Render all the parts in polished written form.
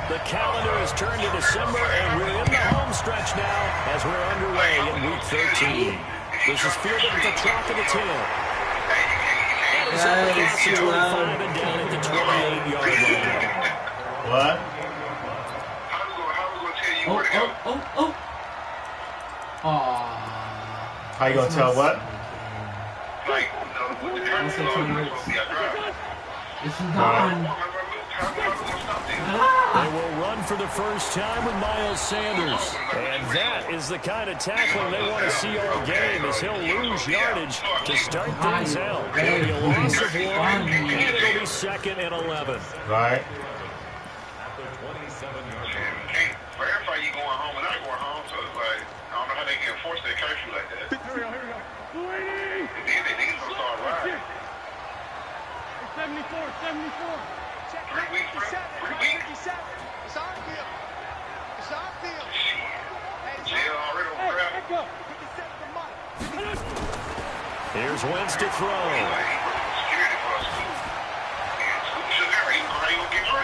The calendar has turned to December, and we're in the home stretch now as we're underway in Week 13. This is fielded at the top of the 10. That is up across the 25 and down at the 28-yard line. What? How you gonna tell what? It's done. They will run for the first time with Miles Sanders. And that is the kind of tackling they want to see all game, as he'll lose yardage to start things out. It'll be a loss of 1, and it'll be 2nd and 11. Right. Verify you going home and not going home, so it's like, I don't know how they can enforce their curfew like that. Here we go. They niggas gonna start riding. 74. 3 weeks, bro. 3 weeks. It's our field. It's our field. Jail already on crap. Here's Wentz to throw.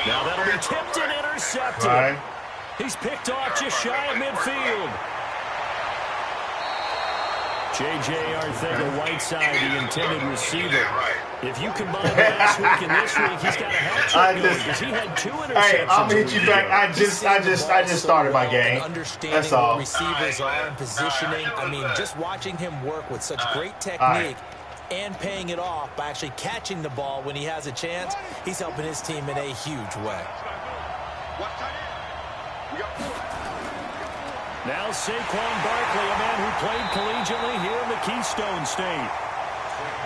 Now that'll be tipped and intercepted. Right. He's picked off just shy of midfield. J.J. Arthega-Whiteside, the intended receiver. If you combine last week and this week, he's got a hat trick going because he had 2 interceptions. Hey, I'm gonna hit you back. I just started my game. That's all. Receivers are in positioning. I mean, just watching him work with such great technique and paying it off by actually catching the ball when he has a chance, he's helping his team in a huge way. Now Saquon Barkley, a man who played collegiately here in the Keystone State.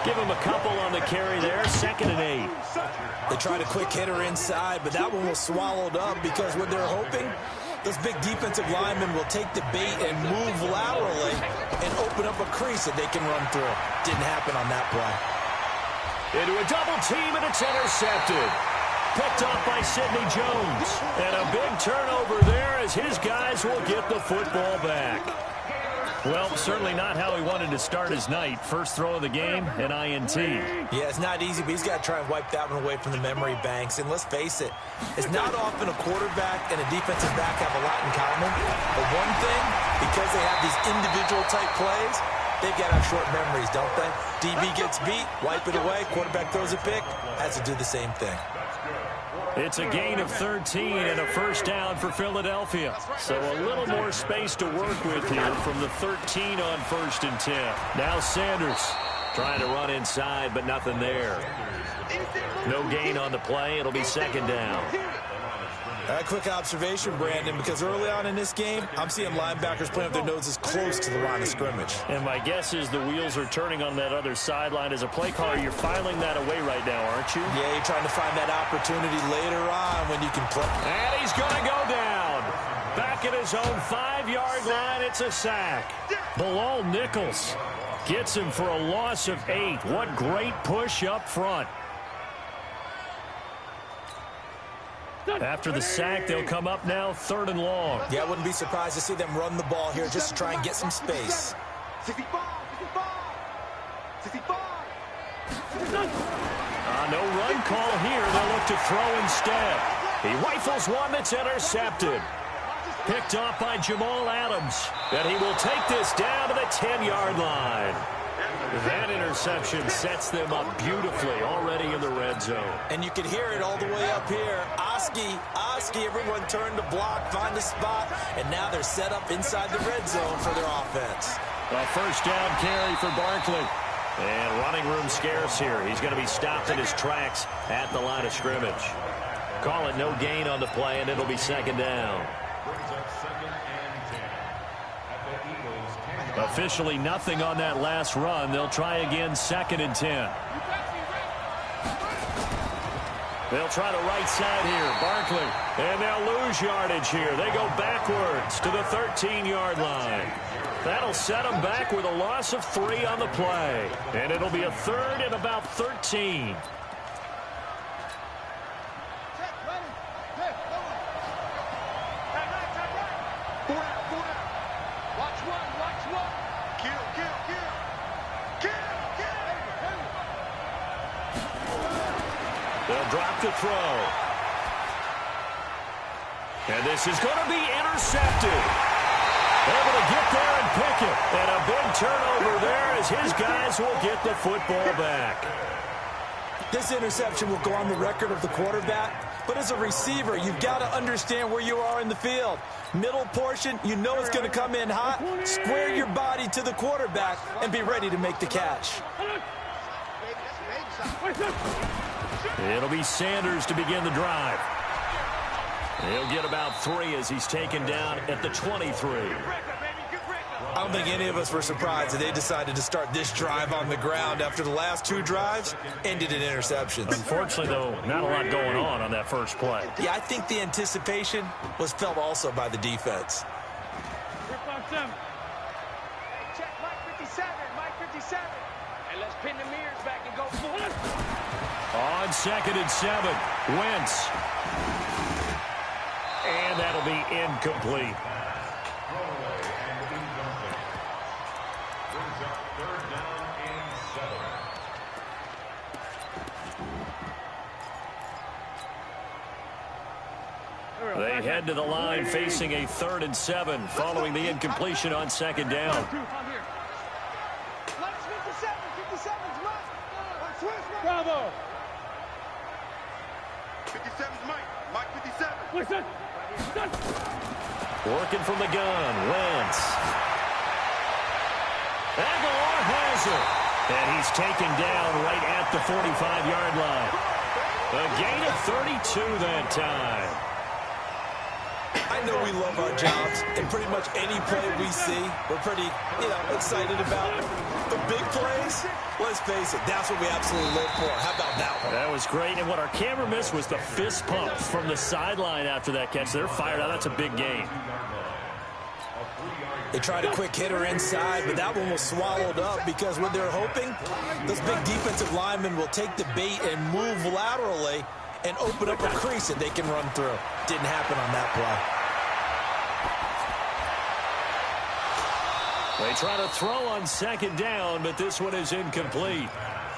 Give him a couple on the carry there, 2nd and 8. They tried a quick hitter inside, but that one was swallowed up because what they're hoping, those big defensive linemen will take the bait and move laterally and open up a crease that they can run through. Didn't happen on that play. Into a double team, and it's intercepted. Picked off by Sidney Jones. And a big turnover there as his guys will get the football back. Well, certainly not how he wanted to start his night. First throw of the game, an INT. Yeah, it's not easy, but he's got to try and wipe that one away from the memory banks. And let's face it, it's not often a quarterback and a defensive back have a lot in common. But one thing, because they have these individual type plays, they've got to have short memories, don't they? DB gets beat, wipe it away, quarterback throws a pick, has to do the same thing. It's a gain of 13 and a first down for Philadelphia. So a little more space to work with here from the 13 on 1st and 10. Now Sanders trying to run inside, but nothing there. No gain on the play. It'll be 2nd down. A quick observation, Brandon, because early on in this game, I'm seeing linebackers playing with their noses close to the line of scrimmage. And my guess is the wheels are turning on that other sideline. As a play caller, you're filing that away right now, aren't you? Yeah, you're trying to find that opportunity later on when you can play. And he's going to go down. Back at his own 5-yard line, it's a sack. Bilal Nichols gets him for a loss of 8. What great push up front. After the sack, they'll come up now 3rd and long. Yeah, I wouldn't be surprised to see them run the ball here just to try and get some space. No run call here. They'll look to throw instead. He rifles one that's intercepted. Picked off by Jamal Adams. And he will take this down to the 10-yard line. That interception sets them up beautifully already in the red zone. And you can hear it all the way up here. Oski, everyone turned to block, find a spot, and now they're set up inside the red zone for their offense. A first down carry for Barkley. And running room scarce here. He's going to be stopped in his tracks at the line of scrimmage. Call it no gain on the play, and it'll be 2nd down. Officially nothing on that last run. They'll try again 2nd and 10. They'll try the right side here. Barkley. And they'll lose yardage here. They go backwards to the 13-yard line. That'll set them back with a loss of 3 on the play. And it'll be a 3rd and about 13. They'll drop to throw. And this is going to be intercepted. Able to get there and pick it. And a big turnover there as his guys will get the football back. This interception will go on the record of the quarterback. But as a receiver, you've got to understand where you are in the field. Middle portion, you know it's going to come in hot. Square your body to the quarterback and be ready to make the catch. It'll be Sanders to begin the drive. He'll get about 3 as he's taken down at the 23. I don't think any of us were surprised that they decided to start this drive on the ground after the last 2 drives ended in interceptions. Unfortunately, though, not a lot going on that first play. Yeah, I think the anticipation was felt also by the defense. Check Mike 57, Mike 57. And let's pin the mirrors back and go for it. On 2nd and 7, Wentz. And that'll be incomplete. They head to the line facing a 3rd and 7 following the incompletion on 2nd down. Bravo. 57's Mike. Mike 57. Listen. Working from the gun, Wentz. Aguilar has it. And he's taken down right at the 45-yard line. A gain of 32 that time. I know we love our jobs, and pretty much any play we see, we're pretty, excited about. The big plays, let's face it, that's what we absolutely live for. How about that one? That was great, and what our camera missed was the fist pump from the sideline after that catch. They're fired out. That's a big gain. They tried a quick hitter inside, but that one was swallowed up because what they're hoping, those big defensive linemen will take the bait and move laterally and open up a crease that they can run through. Didn't happen on that play. They try to throw on 2nd down, but this one is incomplete.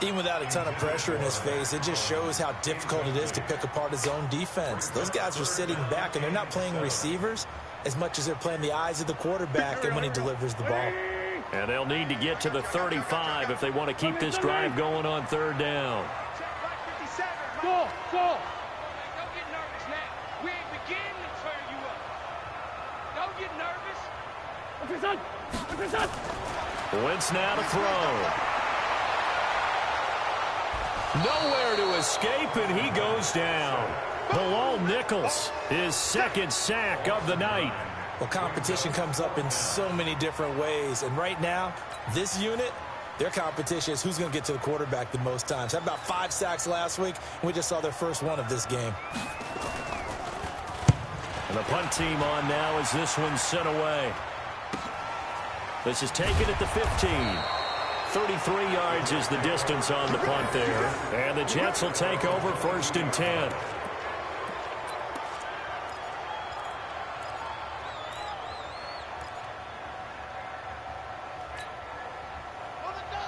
Even without a ton of pressure in his face, it just shows how difficult it is to pick apart his own defense. Those guys are sitting back, and they're not playing receivers as much as they're playing the eyes of the quarterback and when he delivers the ball. And they'll need to get to the 35 if they want to keep this drive going on 3rd down. Go. Don't get nervous now. We ain't beginning to turn you up. Don't get nervous. Wentz now to throw. Nowhere to escape, and he goes down. Bilal Nichols, his 2nd sack of the night. Well, competition comes up in so many different ways, and right now, this unit, their competition is who's going to get to the quarterback the most times. Had about 5 sacks last week, and we just saw their first one of this game. And the punt team on now as this one's sent away. This is taken at the 15. 33 yards is the distance on the punt there. And the Jets will take over 1st and 10.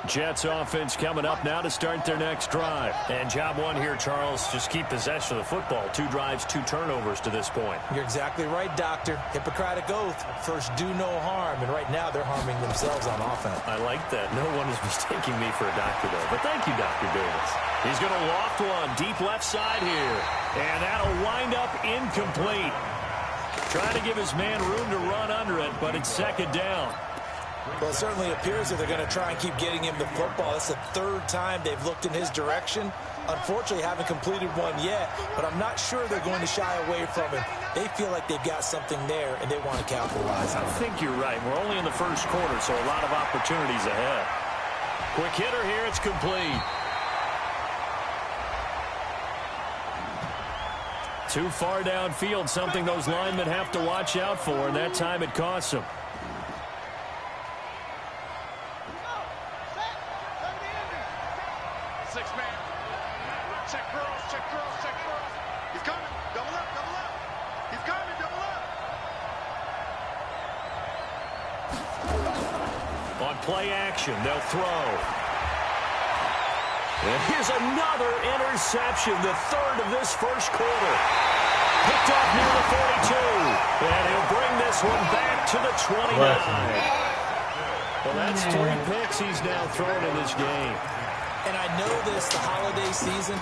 Jets offense coming up now to start their next drive. And job 1 here, Charles, just keep possession of the football. 2 drives, 2 turnovers to this point. You're exactly right, Doctor. Hippocratic oath. First, do no harm. And right now, they're harming themselves on offense. I like that. No one is mistaking me for a doctor, though. But thank you, Dr. Davis. He's going to loft one deep left side here. And that'll wind up incomplete. Trying to give his man room to run under it, but it's 2nd down. Well, it certainly appears that they're going to try and keep getting him the football. That's the 3rd time they've looked in his direction. Unfortunately, haven't completed one yet, but I'm not sure they're going to shy away from it. They feel like they've got something there, and they want to capitalize on it. I think you're right. We're only in the 1st quarter, so a lot of opportunities ahead. Quick hitter here. It's complete. Too far downfield, something those linemen have to watch out for, and that time it costs them. Play action, they'll throw. And here's another interception, the 3rd of this 1st quarter. Picked off near the 42. And he'll bring this one back to the 29. Well, that's 3 picks he's now thrown in this game. And I know this, the holiday season,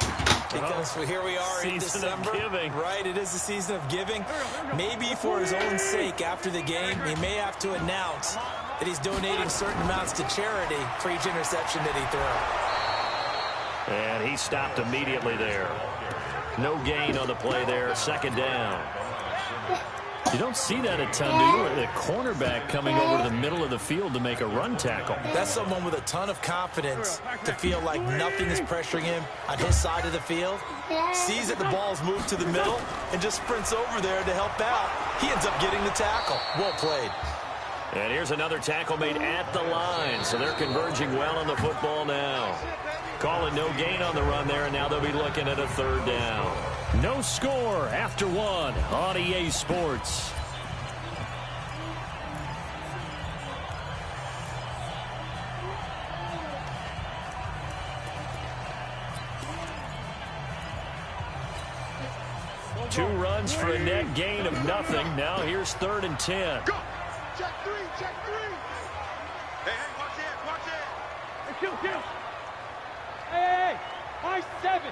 because here we are in December. Giving. Right, it is the season of giving. Maybe for his own sake, after the game, he may have to announce that he's donating certain amounts to charity for each interception that he throws. And he stopped immediately there. No gain on the play there, second down. You don't see that a ton, do you? The cornerback coming over to the middle of the field to make a run tackle. That's someone with a ton of confidence to feel like nothing is pressuring him on his side of the field. Sees that the ball's moved to the middle and just sprints over there to help out. He ends up getting the tackle. Well played. And here's another tackle made at the line, so they're converging well on the football now. Calling no gain on the run there, and now they'll be looking at a third down. No score after 1 on EA Sports. Two runs for a net gain of nothing. Now here's 3rd and 10. Go. Check 3, check 3. Hey, watch it. Hey, kill. Hey, high 7.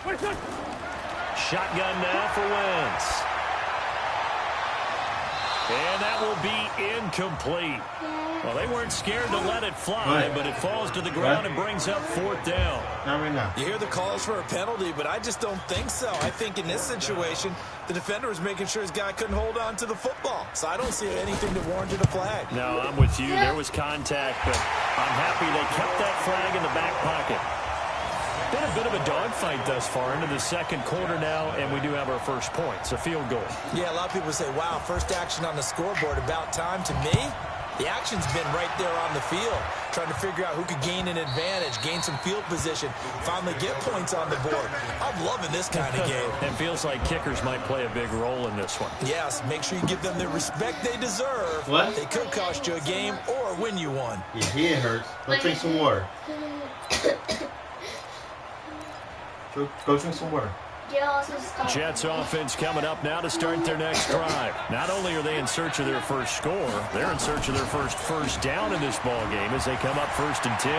What is that? Shotgun now for Wentz. And that will be incomplete. Well, they weren't scared to let it fly, but it falls to the ground and brings up 4th down. Not right now. You hear the calls for a penalty, but I just don't think so. I think in this situation, the defender was making sure his guy couldn't hold on to the football. So I don't see anything that warranted a flag. No, I'm with you. There was contact, but I'm happy they kept that flag in the back pocket. Been a bit of a dogfight thus far into the second quarter now, and we do have our first points, a field goal. Yeah, a lot of people say, wow, first action on the scoreboard, about time. To me, the action's been right there on the field, trying to figure out who could gain an advantage, gain some field position, finally get points on the board. I'm loving this kind of game. It feels like kickers might play a big role in this one. Yes, make sure you give them the respect they deserve. What? They could cost you a game or win you one. Your head hurts. Go drink some water. Go drink some water. Jets offense coming up now to start their next drive. Not only are they in search of their first score, they're in search of their first down in this ball game as they come up 1st and 10.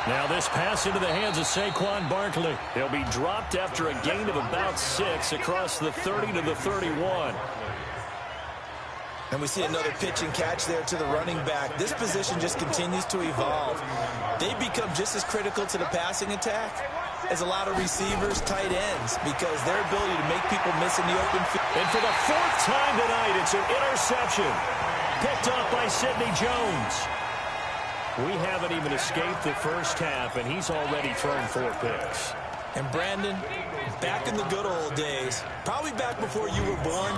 Now this pass into the hands of Saquon Barkley. He'll be dropped after a gain of about 6 across the 30 to the 31. And we see another pitch and catch there to the running back. This position just continues to evolve. They become just as critical to the passing attack as a lot of receivers, tight ends, because their ability to make people miss in the open field. And for the 4th time tonight, it's an interception. Picked off by Sidney Jones. We haven't even escaped the first half, and he's already thrown 4 picks. And Brandon, back in the good old days, probably back before you were born,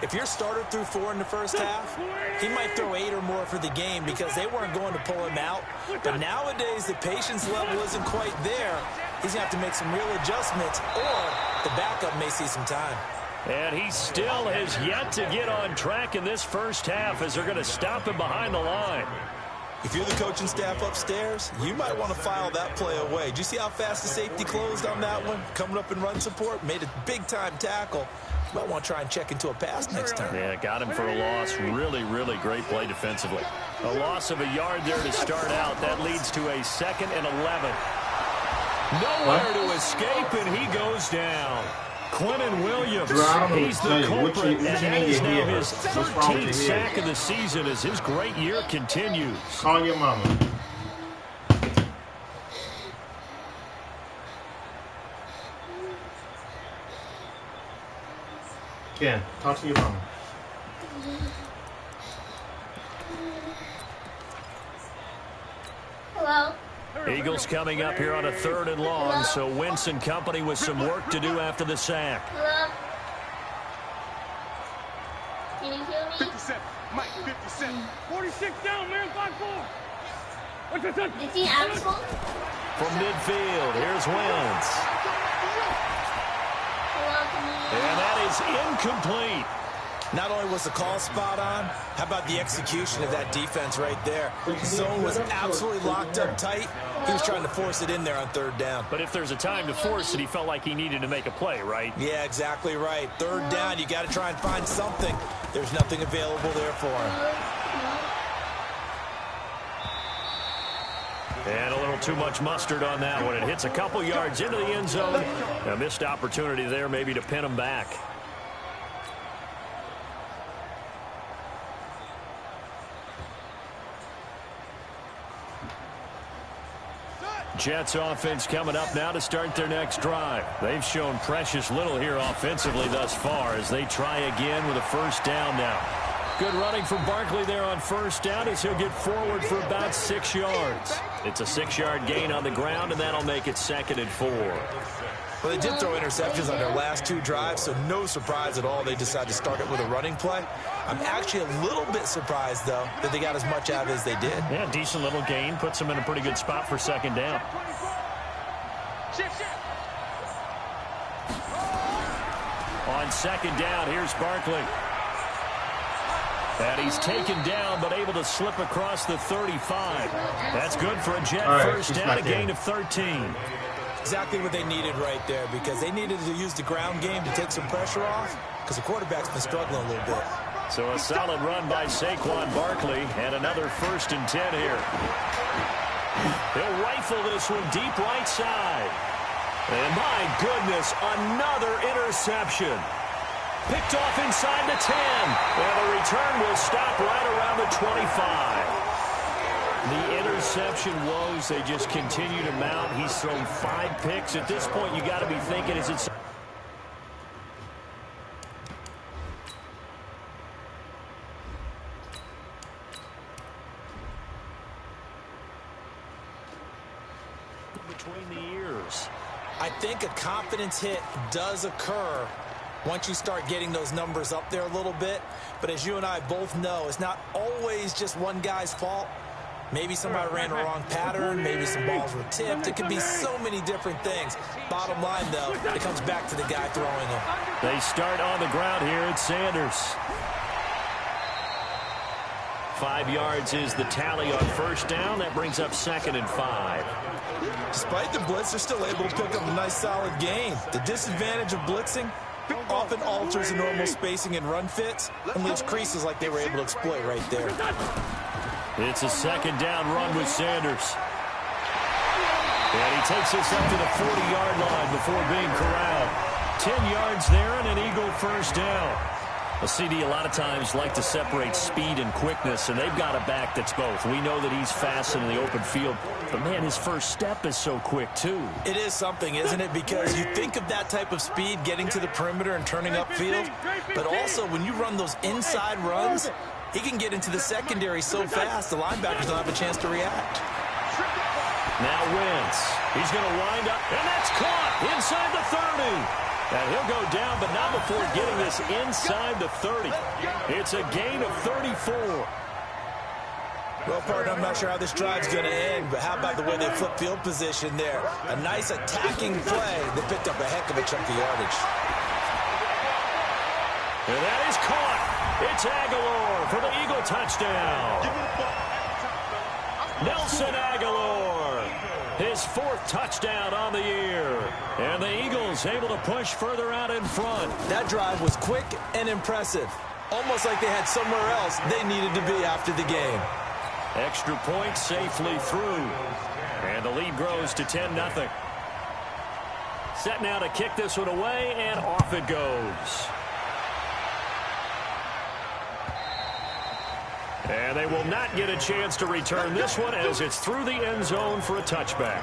if your starter threw 4 in the first half, he might throw 8 or more for the game because they weren't going to pull him out. But nowadays, the patience level isn't quite there. He's going to have to make some real adjustments, or the backup may see some time. And he still has yet to get on track in this first half as they're going to stop him behind the line. If you're the coaching staff upstairs, you might want to file that play away. Do you see how fast the safety closed on that one? Coming up in run support, made a big-time tackle. You might want to try and check into a pass next time. Yeah, got him for a loss. Really, really great play defensively. A loss of a yard there to start out. That leads to a 2nd and 11. Nowhere to escape, and he goes down. Quentin Williams, he's the culprit, and that is now his 13th sack of the season as his great year continues. Call your mama. Ken, talk to your mama. Hello. Eagles coming up here on a 3rd and long, so Wentz and company with some work to do after the sack. Hello. Can you hear me? 57. Mike, 57. 46 down, man. 5-4. What's the touch? Is he actual? From midfield, here's Wentz. Hello, can you hear me? And that is incomplete. Not only was the call spot on, how about the execution of that defense right there? The zone was absolutely locked up tight. He was trying to force it in there on third down. But if there's a time to force it, he felt like he needed to make a play, right? Yeah, exactly right. Third down, you got to try and find something. There's nothing available there for him. And a little too much mustard on that one. It hits a couple yards into the end zone. A missed opportunity there maybe to pin him back. Jets offense coming up now to start their next drive. They've shown precious little here offensively thus far as they try again with a first down now. Good running from Barkley there on first down as he'll get forward for about 6 yards. It's a 6-yard gain on the ground, and that'll make it 2nd and 4. Well, they did throw interceptions on their last 2 drives, so no surprise at all they decided to start it with a running play. I'm actually a little bit surprised, though, that they got as much out of it as they did. Yeah, decent little gain. Puts them in a pretty good spot for 2nd down. On 2nd down, here's Barkley. And he's taken down, but able to slip across the 35. That's good for a Jet first down, a gain of 13. Exactly what they needed right there, because they needed to use the ground game to take some pressure off, because the quarterback's been struggling a little bit. So a solid run by Saquon Barkley, and another 1st and 10 here. He'll rifle this one deep right side. And my goodness, another interception. Picked off inside the 10. And the return will stop right around the 25. The interception woes, they just continue to mount. He's thrown 5 picks. At this point, you got to be thinking, is it... between the ears. I think a confidence hit does occur once you start getting those numbers up there a little bit. But as you and I both know, it's not always just one guy's fault. Maybe somebody ran the wrong pattern. Maybe some balls were tipped. It could be so many different things. Bottom line, though, it comes back to the guy throwing them. They start on the ground here at Sanders. 5 yards is the tally on first down. That brings up 2nd and 5. Despite the blitz, they're still able to pick up a nice, solid gain. The disadvantage of blitzing often alters the normal spacing and run fits and leaves creases like they were able to exploit right there. It's a 2nd down run with Sanders. And he takes this up to the 40-yard line before being corralled. 10 yards there and an Eagle first down. A CD a lot of times like to separate speed and quickness, and they've got a back that's both. We know that he's fast in the open field, but, man, his first step is so quick, too. It is something, isn't it? Because you think of that type of speed getting to the perimeter and turning upfield, but also when you run those inside runs, he can get into the secondary so fast the linebackers don't have a chance to react. Now Wentz. He's going to wind up, and that's caught inside the 30. And he'll go down, but not before getting this inside the 30. It's a gain of 34. Well, partner, I'm not sure how this drive's going to end, but how about the way they flip field position there? A nice attacking play that picked up a heck of a chunk of yardage. And that is caught. It's Aguilar for the Eagle touchdown. Nelson Aguilar. His 4th touchdown on the year. And the Eagles able to push further out in front. That drive was quick and impressive. Almost like they had somewhere else they needed to be after the game. Extra point safely through. And the lead grows to 10-0. Set now to kick this one away, and off it goes. And they will not get a chance to return this one as it's through the end zone for a touchback.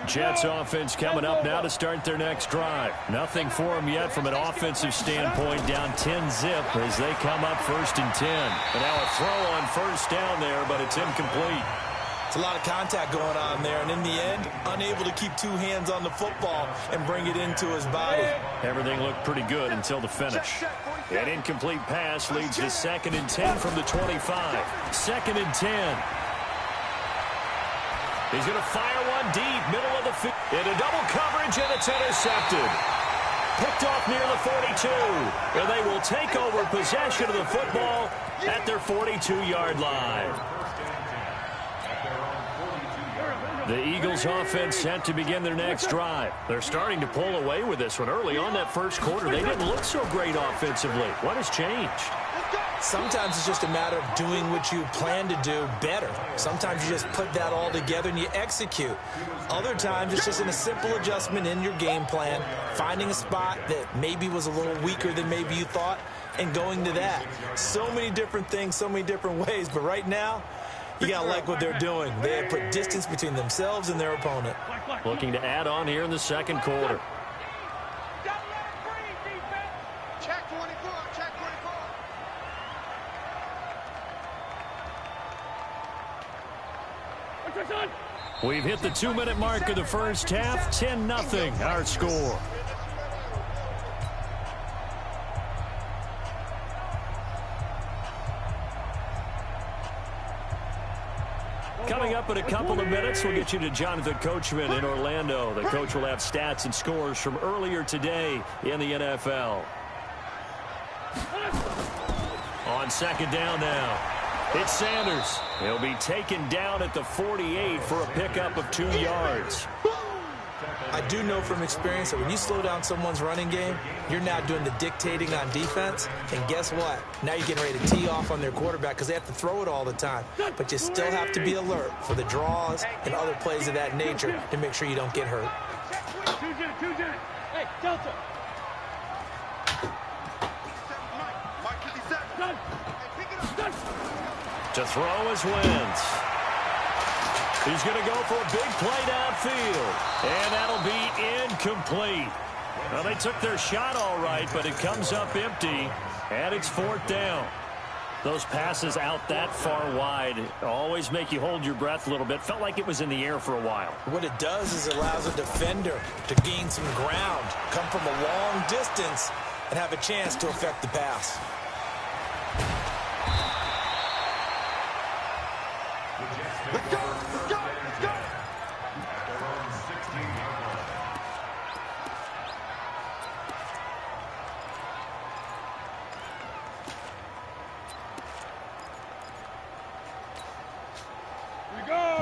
Jets offense coming up now to start their next drive. Nothing for them yet from an offensive standpoint, down 10-zip as they come up 1st and 10. And now a throw on first down there, but it's incomplete. It's a lot of contact going on there, and in the end, unable to keep 2 hands on the football and bring it into his body. Everything looked pretty good until the finish. An incomplete pass leads to 2nd and 10 from the 25. 2nd and 10. He's going to fire one deep, middle of the field. Into double coverage, and it's intercepted. Picked off near the 42. And they will take over possession of the football at their 42-yard line. The Eagles offense set to begin their next drive. They're starting to pull away with this one. Early on that first quarter, they didn't look so great offensively. What has changed? Sometimes it's just a matter of doing what you plan to do better. Sometimes you just put that all together and you execute. Other times it's just in a simple adjustment in your game plan, finding a spot that maybe was a little weaker than maybe you thought, and going to that. So many different things, so many different ways, but right now, you got to like what they're doing. They have put distance between themselves and their opponent. Looking to add on here in the second quarter. Check 24, check 24. We've hit the 2-minute mark of the first half. 10-0 our score. Coming up in a couple of minutes, we'll get you to Jonathan Coachman in Orlando. The coach will have stats and scores from earlier today in the NFL. On second down now, it's Sanders. He'll be taken down at the 48 for a pickup of 2 yards. I do know from experience that when you slow down someone's running game, you're now doing the dictating on defense. And guess what? Now you're getting ready to tee off on their quarterback because they have to throw it all the time. But you still have to be alert for the draws and other plays of that nature to make sure you don't get hurt. Hey, Delta. To throw is Wentz. He's going to go for a big play downfield. And that'll be incomplete. Well, they took their shot all right, but it comes up empty. And it's 4th down. Those passes out that far wide always make you hold your breath a little bit. Felt like it was in the air for a while. What it does is it allows a defender to gain some ground, come from a long distance, and have a chance to affect the pass. Let's go, let's go, let's go.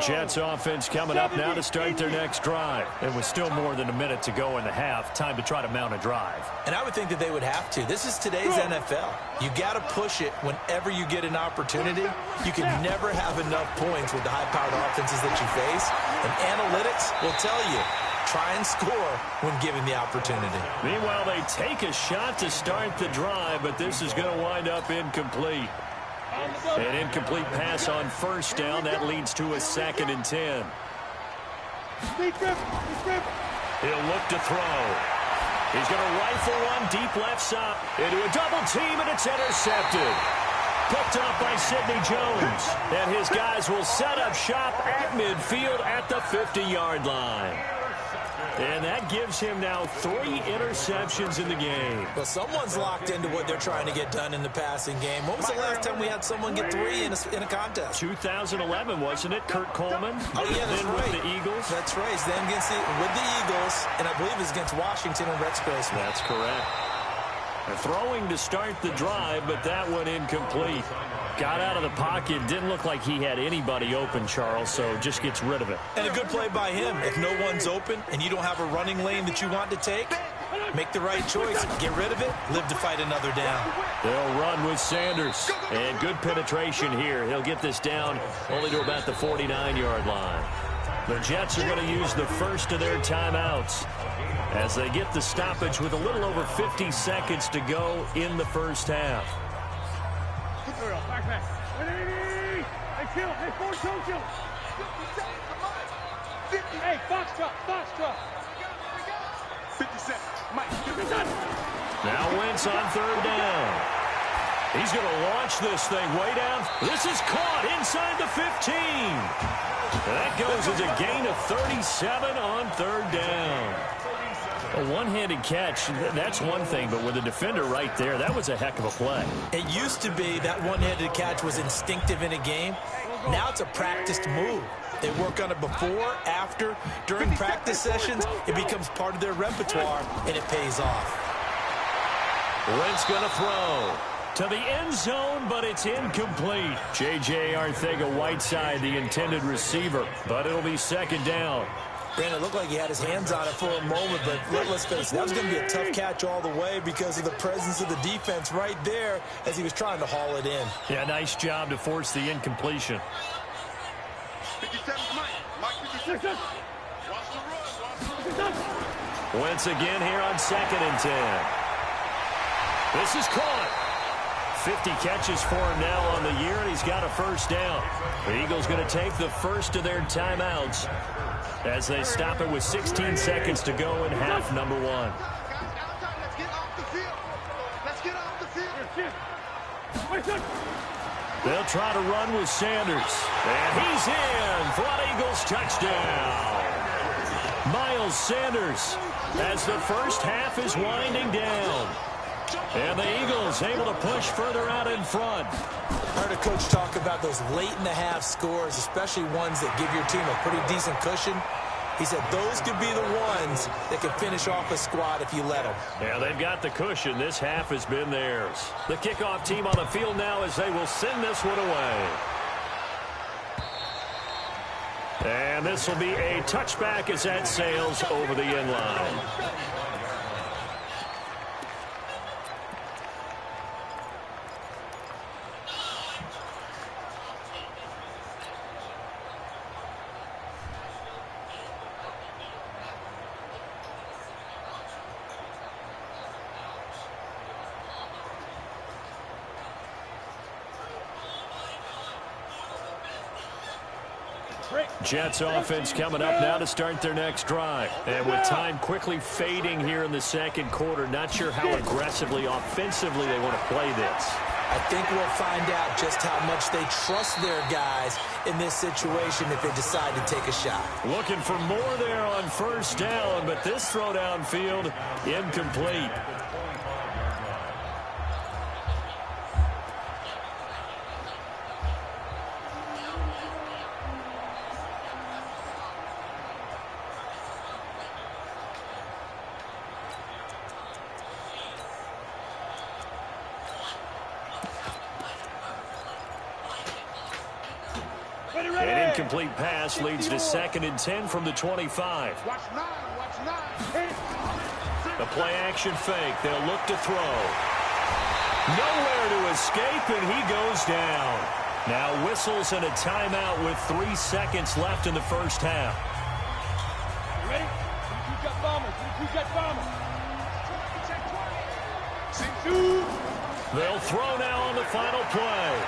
Jets offense coming up now to start their next drive. And with still more than a minute to go in the half, time to try to mount a drive. And I would think that they would have to. This is today's NFL. You got to push it whenever you get an opportunity. You can never have enough points with the high-powered offenses that you face. And analytics will tell you, try and score when given the opportunity. Meanwhile, they take a shot to start the drive, but this is going to wind up incomplete. An incomplete pass on first down. That leads to a 2nd and 10. He'll look to throw. He's going to rifle one deep left side into a double team, and it's intercepted. Picked up by Sidney Jones. And his guys will set up shop at midfield at the 50-yard line. And that gives him now 3 interceptions in the game. Well, someone's locked into what they're trying to get done in the passing game. When was the last time we had someone get 3 in a contest? 2011, wasn't it? Kurt Coleman. Oh, yeah, that's then right. With the Eagles. That's right. He's then with the Eagles, and I believe it's against Washington and Rex Grossman. That's correct. Throwing to start the drive, but that one incomplete. Got out of the pocket. Didn't look like he had anybody open, Charles, so just gets rid of it. And a good play by him. If no one's open and you don't have a running lane that you want to take, make the right choice. Get rid of it. Live to fight another down. They'll run with Sanders. And good penetration here. He'll get this down only to about the 49-yard line. The Jets are going to use the first of their timeouts as they get the stoppage with a little over 50 seconds to go in the first half. Hey, Foxtrot, Foxtrot. 57, Mike. Now Wentz on 3rd down. He's going to launch this thing way down. This is caught inside the 15. That goes as a gain of 37 on 3rd down. A one-handed catch, that's one thing, but with a defender right there, that was a heck of a play. It used to be that one-handed catch was instinctive in a game. Now it's a practiced move. They work on it before, after, during practice sessions. It becomes part of their repertoire, and it pays off. Wentz going to throw to the end zone, but it's incomplete. J.J. Arcega-Whiteside, the intended receiver, but it'll be second down. Brandon, it looked like he had his hands on it for a moment, but let's face it, that was going to be a tough catch all the way because of the presence of the defense right there as he was trying to haul it in. Yeah, nice job to force the incompletion. 57, Mike 57. Watch the run. Wentz again here on 2nd and 10. This is caught. 50 catches for him now on the year, and he's got a first down. The Eagles going to take the first of their timeouts as they stop it with 16 seconds to go in half number 1. Let's get off the field. Let's get off the field. They'll try to run with Sanders. And he's in for an Eagles touchdown. Miles Sanders as the first half is winding down. And the Eagles able to push further out in front. I heard a coach talk about those late-in-the-half scores, especially ones that give your team a pretty decent cushion. He said those could be the ones that can finish off a squad if you let them. Yeah, they've got the cushion. This half has been theirs. The kickoff team on the field now as they will send this one away. And this will be a touchback as that sails over the end line. Jets offense coming up now to start their next drive. And with time quickly fading here in the second quarter, not sure how aggressively, offensively they want to play this. I think we'll find out just how much they trust their guys in this situation if they decide to take a shot. Looking for more there on first down, but this throw downfield incomplete. An incomplete pass leads to 2nd and 10 from the 25. Watch 9. The play action fake. They'll look to throw. Nowhere to escape, and he goes down. Now whistles and a timeout with 3 seconds left in the first half. Ready? You got bomber. They'll throw now on the final play.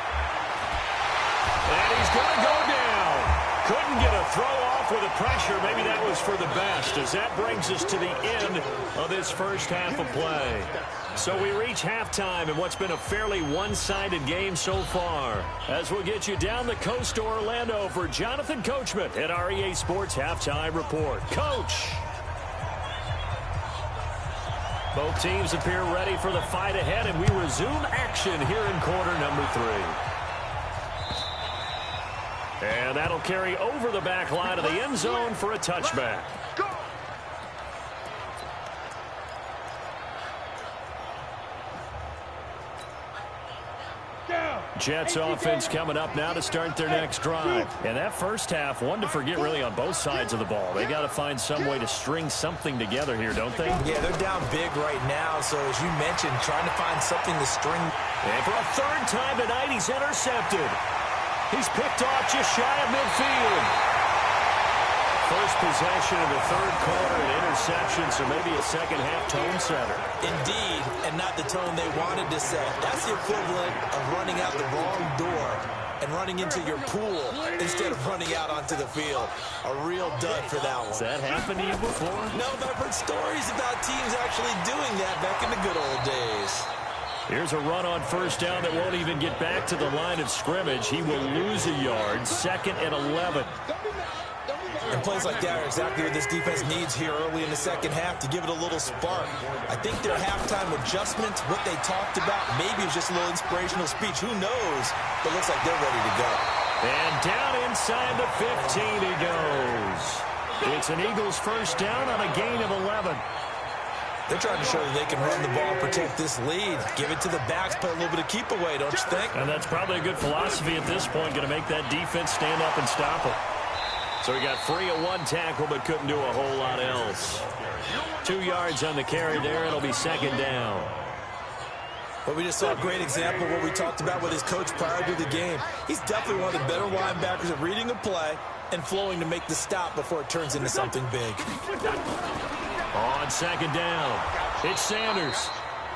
And he's going to go down. Couldn't get a throw off with the pressure. Maybe that was for the best, as that brings us to the end of this first half of play. So we reach halftime in what's been a fairly one-sided game so far. As we'll get you down the coast to Orlando for Jonathan Coachman at our EA Sports Halftime Report. Coach! Both teams appear ready for the fight ahead, and we resume action here in quarter number 3. And that'll carry over the back line of the end zone for a touchback. Jets offense coming up now to start their next drive. And that first half, one to forget really on both sides of the ball. They got to find some way to string something together here, don't they? Yeah, they're down big right now. So as you mentioned, trying to find something to string. And for a third time tonight, he's intercepted. He's picked off just shy of midfield. First possession of the third quarter, an interception, so maybe a second-half tone setter. Indeed, and not the tone they wanted to set. That's the equivalent of running out the wrong door and running into your pool instead of running out onto the field. A real dud for that one. Has that happened to you before? No, but I've heard stories about teams actually doing that back in the good old days. Here's a run on first down that won't even get back to the line of scrimmage. He will lose a yard, 2nd and 11. And plays like that are exactly what this defense needs here early in the second half to give it a little spark. I think their halftime adjustments, what they talked about, maybe it's just a little inspirational speech. Who knows? But it looks like they're ready to go. And down inside the 15 he goes. It's an Eagles first down on a gain of 11. They're trying to show that they can run the ball, protect this lead. Give it to the backs, play a little bit of keep away, don't you think? And that's probably a good philosophy at this point, going to make that defense stand up and stop it. So he got free of one tackle, but couldn't do a whole lot else. 2 yards on the carry there. It'll be second down. But we just saw a great example of what we talked about with his coach prior to the game. He's definitely one of the better linebackers at reading a play and flowing to make the stop before it turns into something big. On second down, it's Sanders.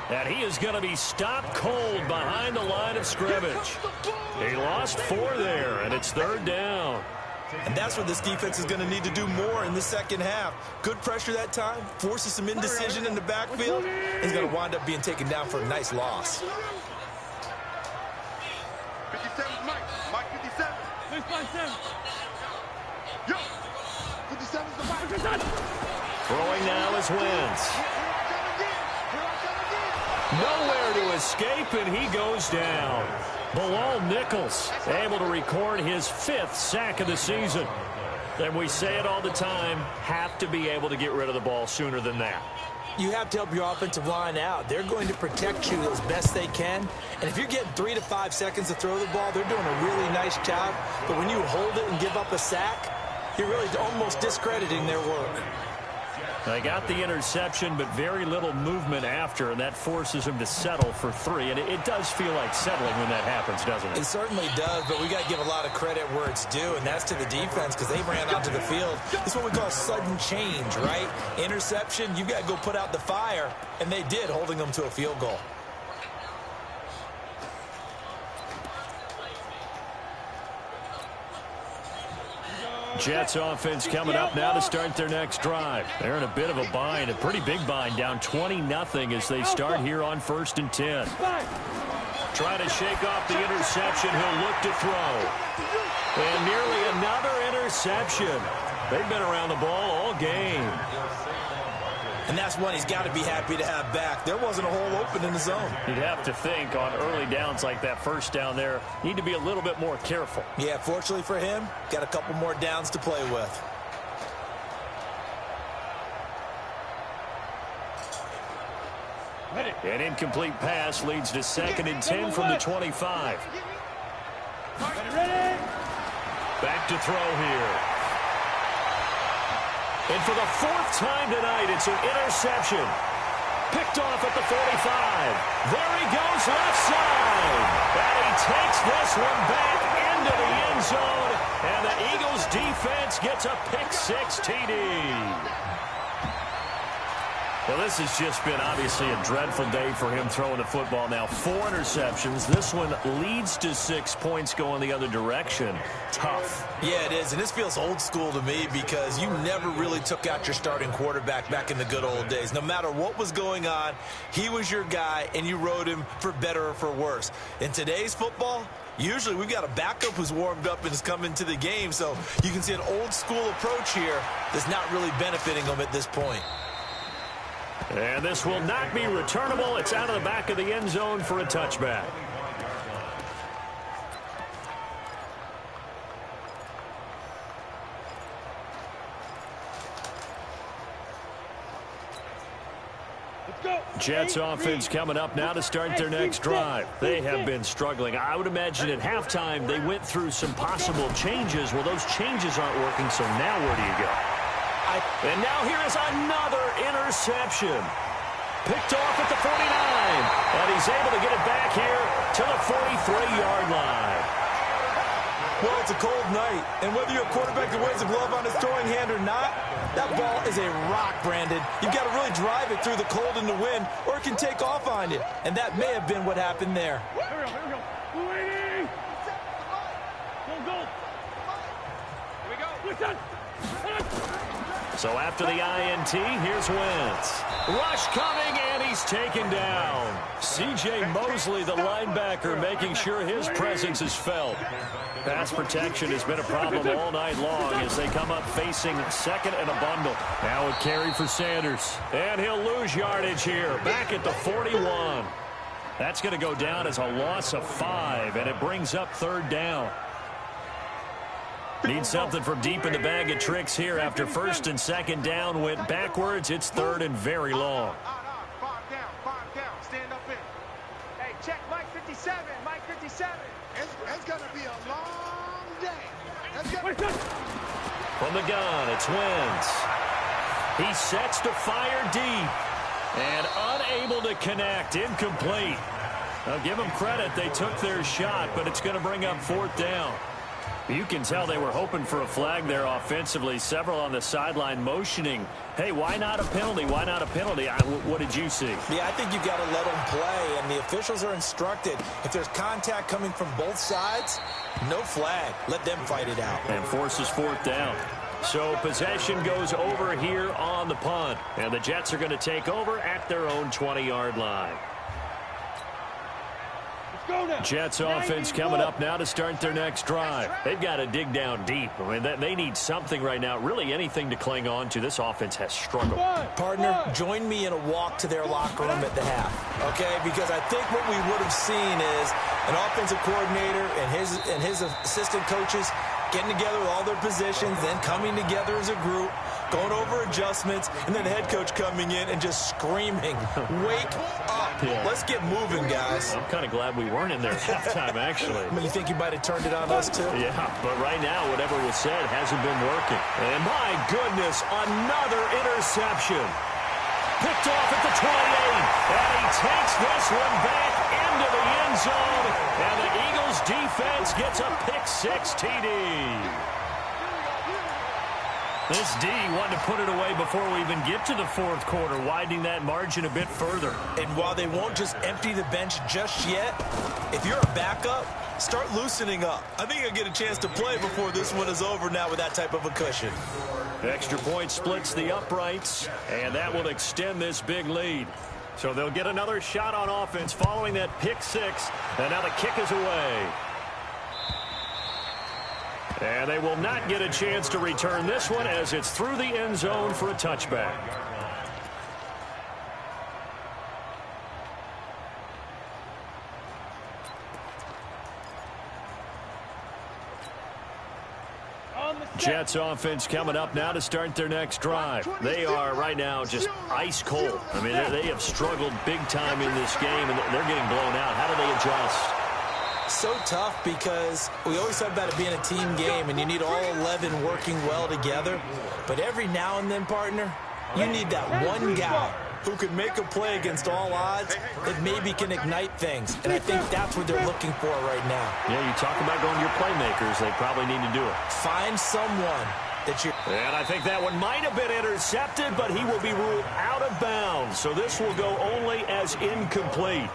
And he is going to be stopped cold behind the line of scrimmage. He lost 4 there, and it's third down. And that's what this defense is going to need to do more in the second half. Good pressure that time, forces some indecision in the backfield. He's going to wind up being taken down for a nice loss. 57 Mike. Mike 57. 657. Yo. 57 is the Mike. Throwing now is Wentz. Nowhere to escape, and he goes down. Bilal Nichols able to record his 5th sack of the season. And we say it all the time, have to be able to get rid of the ball sooner than that. You have to help your offensive line out. They're going to protect you as best they can. And if you're getting 3 to 5 seconds to throw the ball, they're doing a really nice job. But when you hold it and give up a sack, you're really almost discrediting their work. They got the interception, but very little movement after, and that forces him to settle for 3. And it does feel like settling when that happens, doesn't it? It certainly does, but we got to give a lot of credit where it's due, and that's to the defense because they ran onto the field. This is what we call sudden change, right? Interception, you got to go put out the fire, and they did, holding them to a field goal. Jets offense coming up now to start their next drive. They're in a bit of a bind, a pretty big bind, down 20-0 as they start here on 1st and 10. Trying to shake off the interception. He'll look to throw. And nearly another interception. They've been around the ball all game. And that's one he's got to be happy to have back. There wasn't a hole open in the zone. You'd have to think on early downs like that first down there, need to be a little bit more careful. Yeah, fortunately for him, got a couple more downs to play with. An incomplete pass leads to 2nd and 10 from the 25. Back to throw here. And for the 4th time tonight, it's an interception. Picked off at the 45. There he goes left side. And he takes this one back into the end zone. And the Eagles defense gets a pick-6 TD. Well, this has just been obviously a dreadful day for him throwing the football. Now 4 interceptions. This one leads to 6 points going the other direction. Tough. Yeah, it is. And this feels old school to me because you never really took out your starting quarterback back in the good old days. No matter what was going on, he was your guy, and you rode him for better or for worse. In today's football, usually we've got a backup who's warmed up and has come into the game. So you can see an old school approach here that's not really benefiting them at this point. And this will not be returnable. It's out of the back of the end zone for a touchback. Jets offense coming up now to start their next drive. They have been struggling. I would imagine at halftime they went through some possible changes. Well, those changes aren't working, so now where do you go? And now here is another interception. Picked off at the 49. And he's able to get it back here to the 43-yard line. Well, it's a cold night, and whether you're a quarterback that wears a glove on his throwing hand or not, that ball is a rock, Brandon. You've got to really drive it through the cold and the wind, or it can take off on you. And that may have been what happened there. Here we go. Here we go. Waiting. Go. Here we go. Listen. So after the INT, here's Wentz. Rush coming, and he's taken down. C.J. Mosley, the linebacker, making sure his presence is felt. Pass protection has been a problem all night long as they come up facing 2nd and a bundle. Now a carry for Sanders. And he'll lose yardage here, back at the 41. That's going to go down as a loss of 5, and it brings up 3rd down. Need something from deep in the bag of tricks here. After first and second down went backwards, it's third and very long. 5 down. Stand up in. Hey, check Mike 57. Mike 57. It's going to be a long day. From the gun, it's Wentz. He sets to fire deep. And unable to connect. Incomplete. Now, give them credit. They took their shot, but it's going to bring up fourth down. You can tell they were hoping for a flag there offensively. Several on the sideline motioning, hey, why not a penalty? Why not a penalty? What did you see? Yeah, I think you've got to let them play, and the officials are instructed. If there's contact coming from both sides, no flag. Let them fight it out. And forces fourth down. So possession goes over here on the punt. And the Jets are going to take over at their own 20-yard line. Jets offense coming up now to start their next drive. They've got to dig down deep. I mean, they need something right now, really anything to cling on to. This offense has struggled. Partner, join me in a walk to their locker room at the half, okay? Because I think what we would have seen is an offensive coordinator and his assistant coaches getting together with all their positions, then coming together as a group, going over adjustments, and then the head coach coming in and just screaming, wake up. Yeah. Let's get moving, guys. I'm kind of glad we weren't in there at halftime, actually. I mean, you think you might have turned it on us, too? Yeah, but right now, whatever was said hasn't been working. And my goodness, another interception. Picked off at the 28, and he takes this one back into the end zone, and the Eagles defense gets a pick-6 TD. This D wanted to put it away before we even get to the fourth quarter, widening that margin a bit further. And while they won't just empty the bench just yet, if you're a backup, start loosening up. I think you'll get a chance to play before this one is over now with that type of a cushion. Extra point splits the uprights, and that will extend this big lead. So they'll get another shot on offense following that pick-6, and now the kick is away. And they will not get a chance to return this one as it's through the end zone for a touchback. Jets offense coming up now to start their next drive. They are right now just ice cold. I mean, they have struggled big time in this game, and they're getting blown out. How do they adjust? So tough because we always talk about it being a team game, and you need all 11 working well together. But every now and then, partner, you need that one guy who can make a play against all odds that maybe can ignite things. And I think that's what they're looking for right now. Yeah, you talk about going to your playmakers. They probably need to do it. Find someone that you... And I think that one might have been intercepted, but he will be ruled out of bounds. So this will go only as incomplete.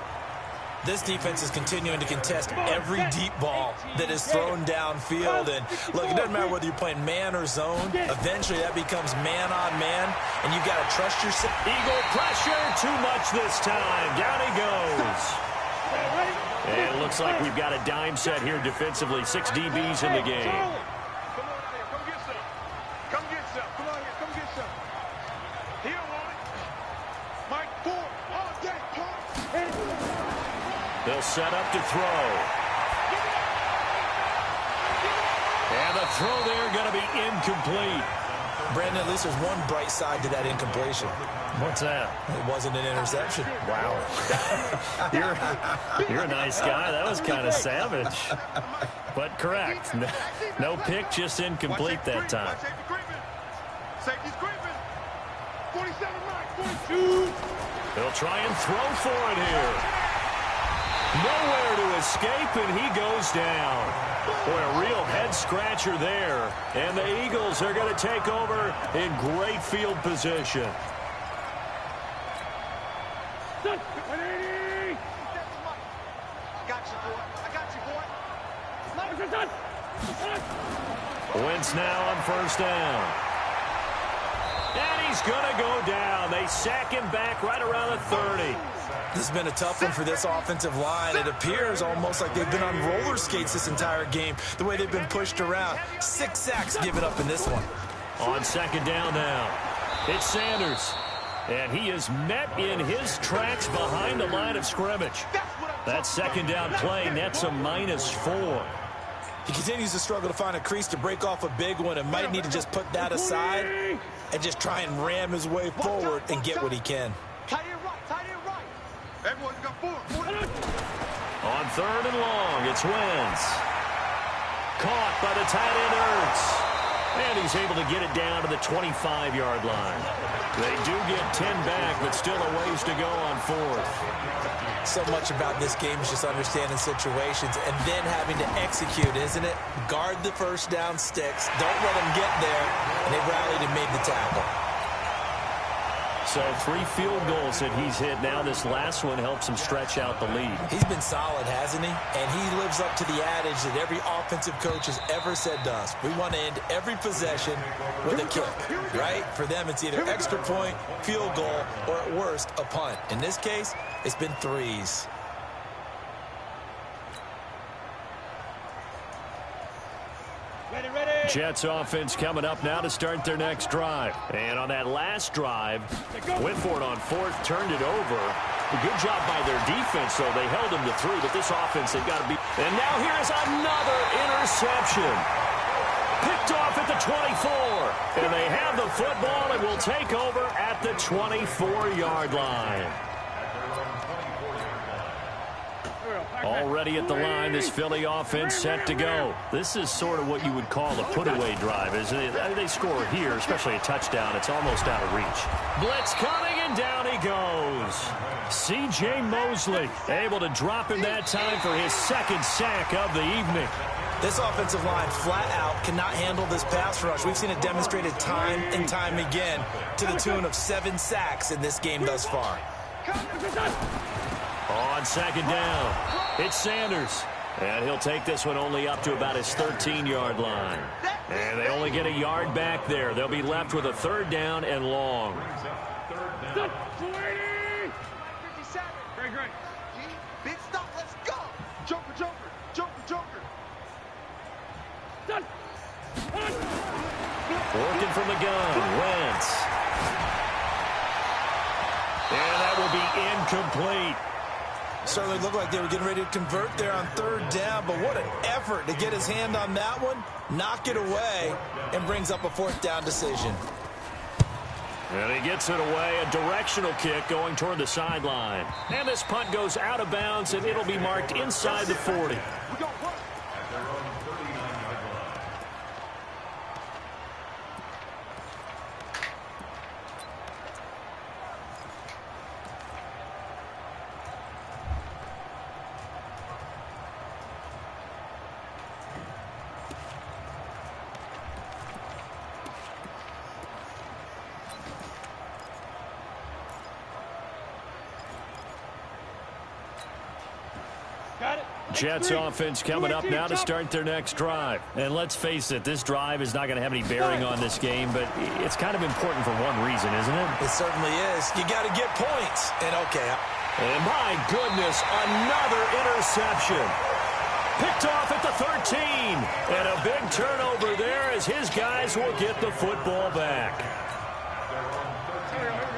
This defense is continuing to contest every deep ball that is thrown downfield. And, look, it doesn't matter whether you're playing man or zone. Eventually, that becomes man on man, and you've got to trust yourself. Eagle pressure, too much this time. Down he goes. And it looks like we've got a dime set here defensively. 6 DBs in the game. Come on out here. Come get some. Come get some. Come on here. Come get some. Here, one. Mike, 4. All day. They'll set up to throw. And the throw there going to be incomplete. Brandon, at least there's one bright side to that incompletion. What's that? It wasn't an interception. Wow. You're a nice guy. That was kind of savage. But correct. No pick, just incomplete that time. Safety's creeping. 47, Mike. 42. They'll try and throw for it here. Nowhere to escape, and he goes down. Boy, a real head-scratcher there. And the Eagles are going to take over in great field position. Wentz now on first down. And he's going to go down. They sack him back right around the 30. This has been a tough one for this offensive line. It appears almost like they've been on roller skates this entire game, the way they've been pushed around. 6 sacks given up in this one. On second down now, it's Sanders. And he is met in his tracks behind the line of scrimmage. That second down play nets a -4. He continues to struggle to find a crease to break off a big one and might need to just put that aside and just try and ram his way forward and get what he can. Tight end right, tight end right. Everyone's got 4. On 3rd and long, it's Wentz. Caught by the tight end Ertz. And he's able to get it down to the 25-yard line. They do get 10 back, but still a ways to go on 4th. So much about this game is just understanding situations and then having to execute, isn't it? Guard the first down sticks. Don't let them get there. And they rallied and made the tackle. So 3 field goals that he's hit now. This last one helps him stretch out the lead. He's been solid, hasn't he? And he lives up to the adage that every offensive coach has ever said to us. We want to end every possession with a kick, right? For them, it's either extra point, field goal, or at worst, a punt. In this case, it's been 3s. Jets offense coming up now to start their next drive. And on that last drive, went for it on 4th, turned it over. A good job by their defense, though. They held him to 3, but this offense, they've got to be. And now here's another interception. Picked off at the 24. And they have the football and will take over at the 24-yard line. Already at the line, this Philly offense set to go. This is sort of what you would call a put-away drive. As they score here, especially a touchdown, it's almost out of reach. Blitz coming, and down he goes. C.J. Mosley able to drop him that time for his 2nd sack of the evening. This offensive line flat out cannot handle this pass rush. We've seen it demonstrated time and time again to the tune of 7 sacks in this game thus far. On 2nd down, it's Sanders. And he'll take this one only up to about his 13-yard line. And they only get a yard back there. They'll be left with a 3rd down and long. 57. Great, great. Big stop, let's go. Joker, Joker, Joker, Joker. Done. Working from the gun, Wentz. And that will be incomplete. Certainly looked like they were getting ready to convert there on 3rd down, but what an effort to get his hand on that one, knock it away, and brings up a 4th down decision. And he gets it away, a directional kick going toward the sideline. And this punt goes out of bounds, and it'll be marked inside the 40. Jets offense coming up now to start their next drive. And let's face it, this drive is not going to have any bearing on this game, but it's kind of important for one reason, isn't it? It certainly is. You got to get points. And okay. And my goodness, another interception. Picked off at the 13. And a big turnover there as his guys will get the football back.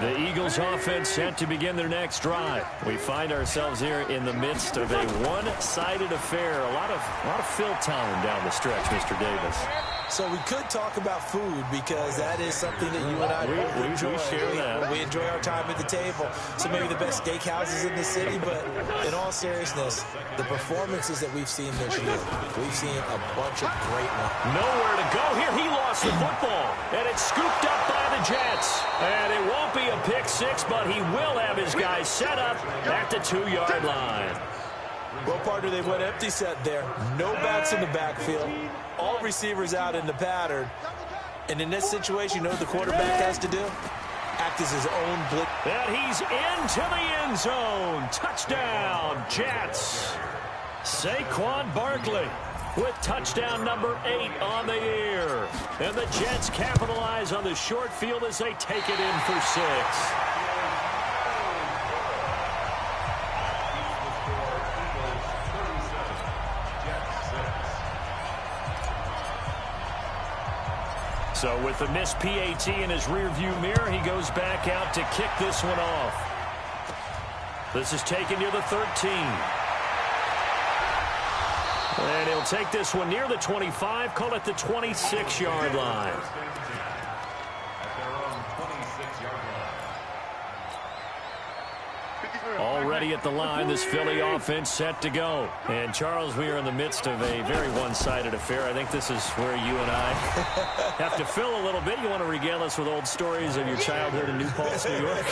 The Eagles offense set to begin their next drive. We find ourselves here in the midst of a one-sided affair. A lot of fill time down the stretch, Mr. Davis. So we could talk about food because that is something that you and I enjoy. We share that. We enjoy our time at the table. So maybe the best steakhouses in the city, but in all seriousness, the performances that we've seen this year, we've seen a bunch of great ones. Nowhere to go here. He lost the football, and it's scooped up by the Jets. And it won't be a pick six, but he will have his guys set up at the 2-yard line. Well, partner, they went empty set there. No backs in the backfield. All receivers out in the pattern. And in this situation, you know what the quarterback has to do? Act as his own blitz. And he's into the end zone. Touchdown, Jets. Saquon Barkley with touchdown number 8 on the year. And the Jets capitalize on the short field as they take it in for 6. So with the missed PAT in his rearview mirror, he goes back out to kick this one off. This is taken near the 13. And he'll take this one near the 25, call it the 26-yard line. Already at the line, this Philly offense set to go. And, Charles, we are in the midst of a very one-sided affair. I think this is where you and I have to fill a little bit. You want to regale us with old stories of your childhood in New Paltz, New York?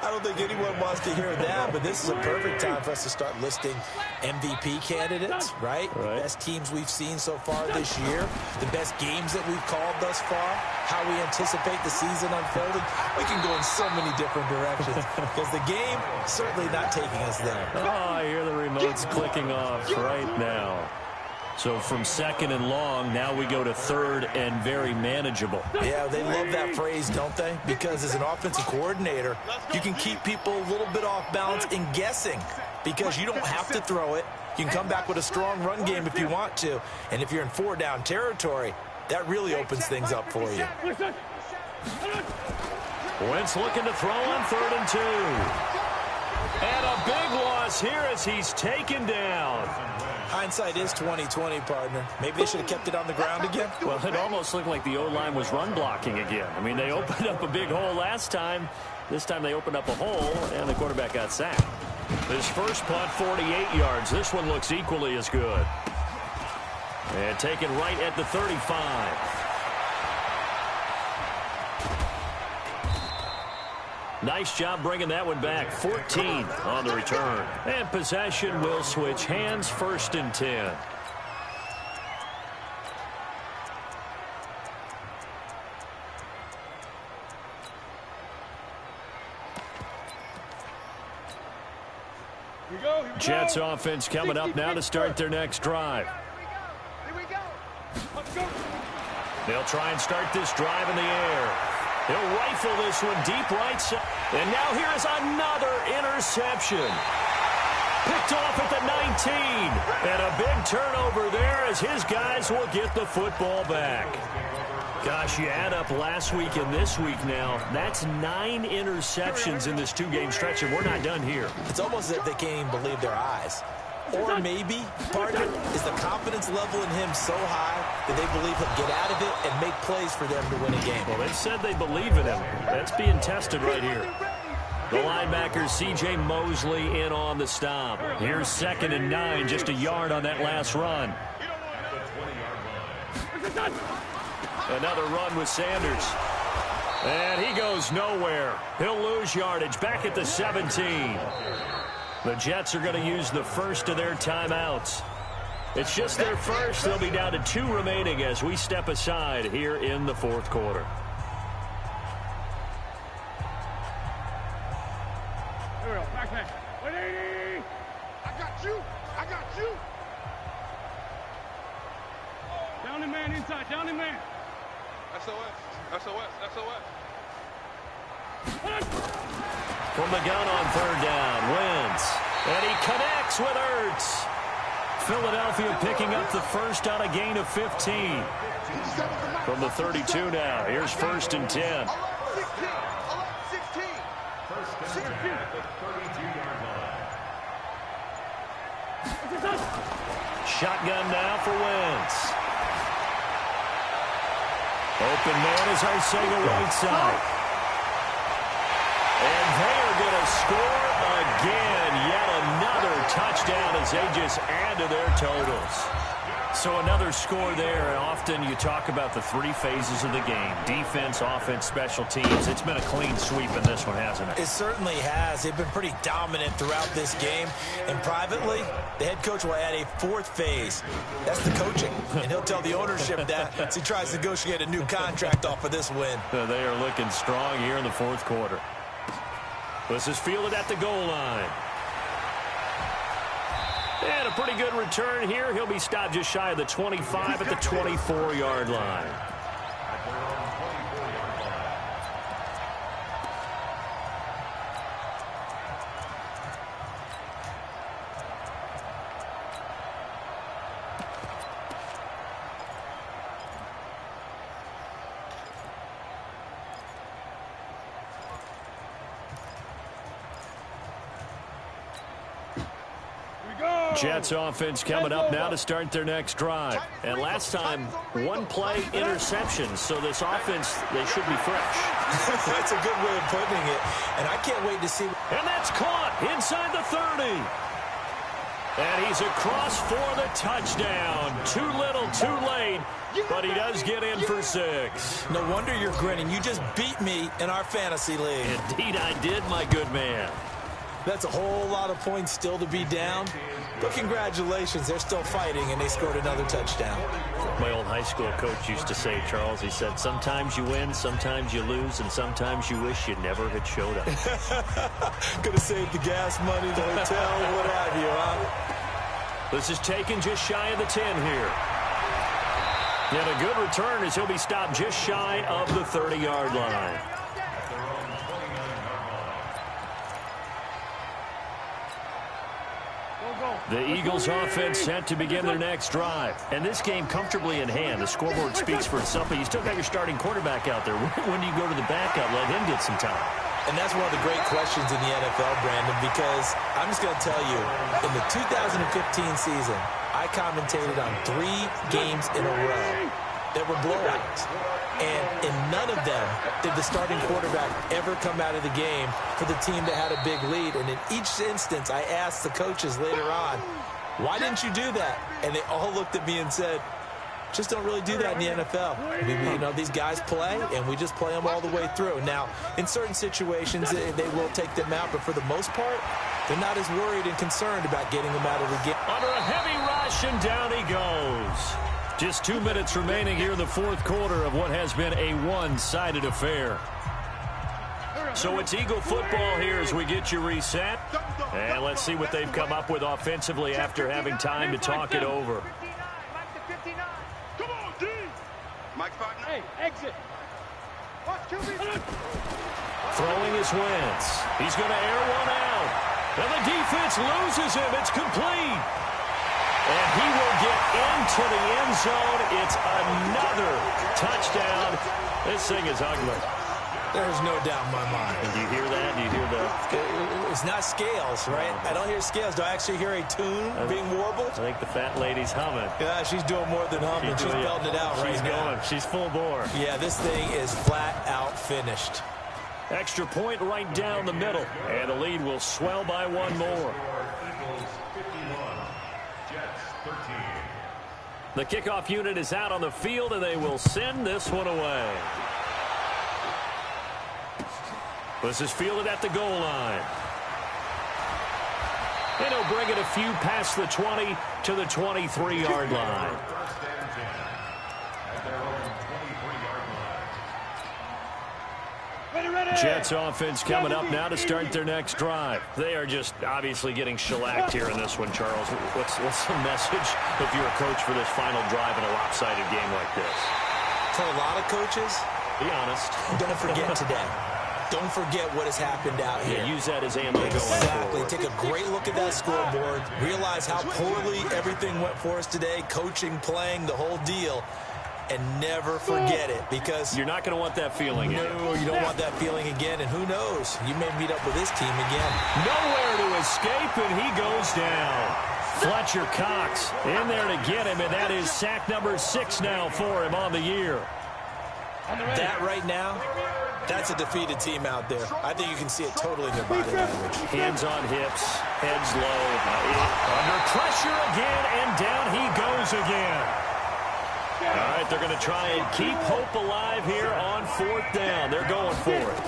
I don't think anyone wants to hear that, but this is a perfect time for us to start listing MVP candidates, right? The best teams we've seen so far this year, the best games that we've called thus far, how we anticipate the season unfolding. We can go in so many different directions because the game certainly not taking us there. Oh, I hear the remotes clicking off right now. So from second and long, now we go to third and very manageable. Yeah, they love that phrase, don't they? Because as an offensive coordinator, you can keep people a little bit off balance and guessing because you don't have to throw it. You can come back with a strong run game if you want to. And if you're in four-down territory, that really opens things up for you. Wentz looking to throw on 3rd and 2. And a big loss here as he's taken down. Hindsight is 20/20, partner. Maybe they should have kept it on the ground again. Well, it almost looked like the O-line was run blocking again. I mean, they opened up a big hole last time. This time they opened up a hole, and the quarterback got sacked. This first punt, 48 yards. This one looks equally as good. And taken right at the 35. Nice job bringing that one back. 14 on the return. And possession will switch hands, 1st and 10. Jets offense coming up now to start their next drive. They'll try and start this drive in the air. He'll rifle this one deep right side. And now here is another interception. Picked off at the 19. And a big turnover there as his guys will get the football back. Gosh, you add up last week and this week now. That's 9 interceptions in this 2-game stretch, and we're not done here. It's almost as if they can't even believe their eyes. Or maybe, partner, is the confidence level in him so high that they believe he'll get out of it and make plays for them to win a game. Well, they've said they believe in him. That's being tested right here. The linebacker, C.J. Mosley, in on the stop. Here's 2nd and 9, just a yard on that last run. Another run with Sanders. And he goes nowhere. He'll lose yardage back at the 17. The Jets are going to use the first of their timeouts. It's just their first. They'll be down to 2 remaining as we step aside here in the 4th quarter. I got you. I got you. Down the man inside. Down the man. SOS. SOS. SOS. From the gun on 3rd down, Wentz. And he connects with Ertz. Philadelphia picking up the first on a gain of 15. From the 32 now, here's 1st and 10. Shotgun now for Wentz. Open man is Arcega right side. And they are going to score again. Yet another touchdown as they just add to their totals. So another score there. And often you talk about the 3 phases of the game. Defense, offense, special teams. It's been a clean sweep in this one, hasn't it? It certainly has. They've been pretty dominant throughout this game. And privately, the head coach will add a 4th phase. That's the coaching. And he'll tell the ownership that as he tries to negotiate a new contract off of this win. They are looking strong here in the 4th quarter. This is fielded at the goal line. And a pretty good return here. He'll be stopped just shy of the 25 at the 24-yard line. Jets offense coming up now to start their next drive. And last time, one play interception. So this offense, they should be fresh. That's a good way of putting it. And I can't wait to see. And that's caught inside the 30. And he's across for the touchdown. Too little, too late. But he does get in for 6. No wonder you're grinning. You just beat me in our fantasy league. Indeed I did, my good man. That's a whole lot of points still to be down. But congratulations, they're still fighting, and they scored another touchdown. My old high school coach used to say, Charles, he said, sometimes you win, sometimes you lose, and sometimes you wish you never had showed up. Could have saved the gas money, the hotel, what have you, huh? This is taken just shy of the 10 here. And a good return as he'll be stopped just shy of the 30-yard line. The Eagles offense set to begin their next drive. And this game comfortably in hand. The scoreboard speaks for itself, but you still got your starting quarterback out there. When do you go to the backup? Let him get some time. And that's one of the great questions in the NFL, Brandon, because I'm just going to tell you, in the 2015 season, I commentated on 3 games in a row that were blowouts. And in none of them did the starting quarterback ever come out of the game for the team that had a big lead. And in each instance, I asked the coaches later on, why didn't you do that? And they all looked at me and said, just don't really do that in the NFL. You know, these guys play, and we just play them all the way through. Now, in certain situations, they will take them out, but for the most part, they're not as worried and concerned about getting them out of the game. Under a heavy rush, and down he goes. Just 2 minutes remaining here in the fourth quarter of what has been a one-sided affair. So it's Eagle football here as we get you reset. And let's see what they've come up with offensively after having time to talk it over. Come on, D. Mike's partner. Hey, exit. Watch QB. Throwing his Wentz. He's going to air one out. And the defense loses him. It's complete. And he will get into the end zone. It's another touchdown. This thing is ugly. There's no doubt in my mind. And do you hear that? Do you hear that? It's not scales, right? I don't hear scales. Do I actually hear a tune being warbled? I think the fat lady's humming. Yeah, she's doing more than humming. She's belting it out right now. She's full bore. Yeah, this thing is flat out finished. Extra point right down the middle. And the lead will swell by one more. The kickoff unit is out on the field, and they will send this one away. This is fielded at the goal line. And he'll bring it a few past the 20 to the 23-yard line. Jets offense coming up now to start their next drive. They are just obviously getting shellacked here in this one, Charles. What's the message if you're a coach for this final drive in a lopsided game like this? For a lot of coaches, be honest. Don't forget today. Don't forget what has happened out here. Yeah, use that as ammo going Exactly. forward. Take a great look at that scoreboard. Realize how poorly everything went for us today. Coaching, playing, the whole deal. And never forget it, because you're not going to want that feeling again. No, you don't want that feeling again, and who knows? You may meet up with this team again. Nowhere to escape, and he goes down. Fletcher Cox in there to get him, and that is sack number 6 now for him on the year. That right now, that's a defeated team out there. I think you can see it totally in their body language. Hands on hips, heads low. Under pressure again, and down he goes again. All right, they're going to try and keep hope alive here on 4th down. They're going for it.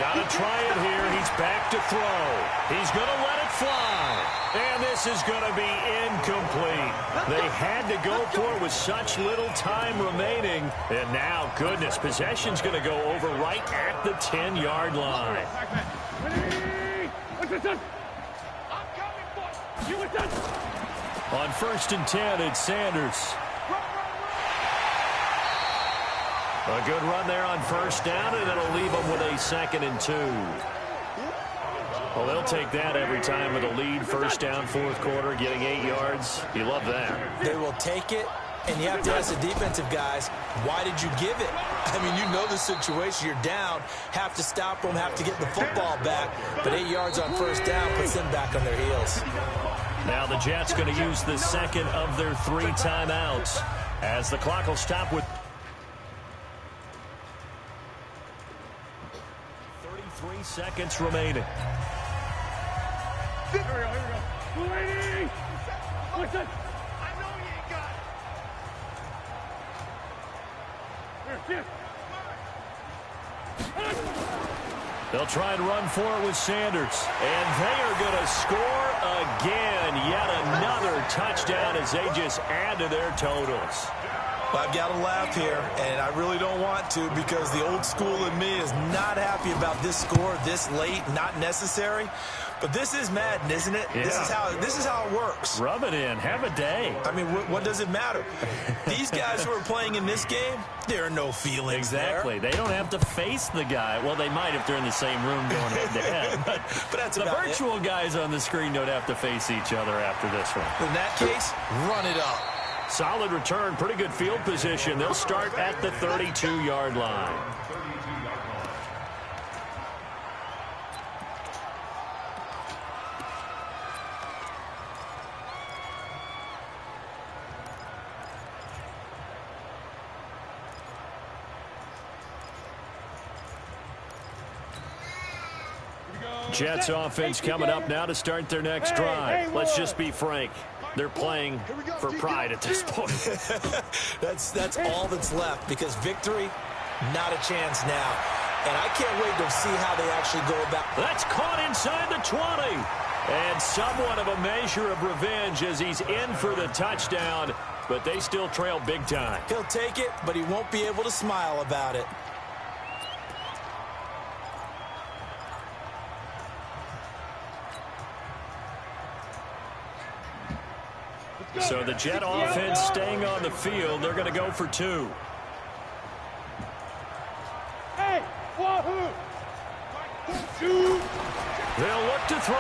Got to try it here. He's back to throw. He's going to let it fly. And this is going to be incomplete. They had to go for it with such little time remaining. And now, goodness, possession's going to go over right at the 10-yard line. On 1st and 10, it's Sanders. A good run there on 1st down, and it'll leave them with a 2nd and 2. Well, they'll take that every time with a lead. 1st down, 4th quarter, getting 8 yards. You love that. They will take it, and you have to ask the defensive guys, why did you give it? I mean, you know the situation. You're down, have to stop them, have to get the football back, but 8 yards on 1st down puts them back on their heels. Now the Jets going to use the second of their 3 timeouts as the clock will stop with 33 seconds remaining. Here we go. Waiting. What's that? I know you ain't got it. Here. They'll try and run for it with Sanders. And they are going to score again. Yet another touchdown as they just add to their totals. Well, I've got to laugh here, and I really don't want to because the old school in me is not happy about this score this late, not necessary. But this is Madden, isn't it? Yeah. This is how it works. Rub it in. Have a day. I mean, what does it matter? These guys who are playing in this game, there are no feelings Exactly. there. They don't have to face the guy. Well, they might if they're in the same room going head-to-head. But that's the about virtual guys on the screen don't have to face each other after this one. In that case, run it up. Solid return. Pretty good field position. They'll start at the 32-yard line. Jets offense coming up now to start their next drive. Let's just be frank. They're playing for pride at this point. That's all that's left because victory, not a chance now. And I can't wait to see how they actually go about. That's caught inside the 20. And somewhat of a measure of revenge as he's in for the touchdown, but they still trail big time. He'll take it, but he won't be able to smile about it. So the Jet offense staying on the field. They're going to go for 2. Hey, wahoo! They'll look to throw.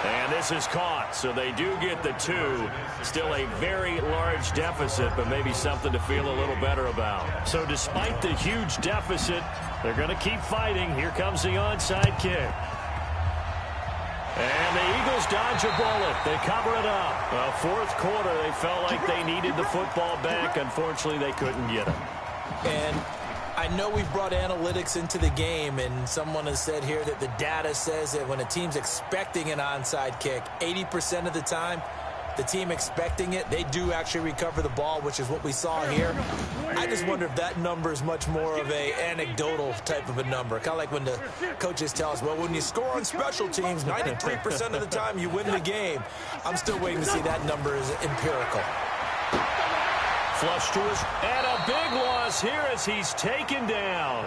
And this is caught, so they do get the 2. Still a very large deficit, but maybe something to feel a little better about. So despite the huge deficit, they're going to keep fighting. Here comes the onside kick. And the Eagles dodge a bullet. They cover it up. Well, fourth quarter, they felt like they needed the football back. Unfortunately, they couldn't get it. And I know we've brought analytics into the game, and someone has said here that the data says that when a team's expecting an onside kick, 80% of the time, the team expecting it, they do actually recover the ball, which is what we saw here. I just wonder if that number is much more of a anecdotal type of a number. Kind of like when the coaches tell us, well, when you score on special teams, 93% of the time you win the game. I'm still waiting to see that number is empirical. Flush to us, and a big loss here as he's taken down.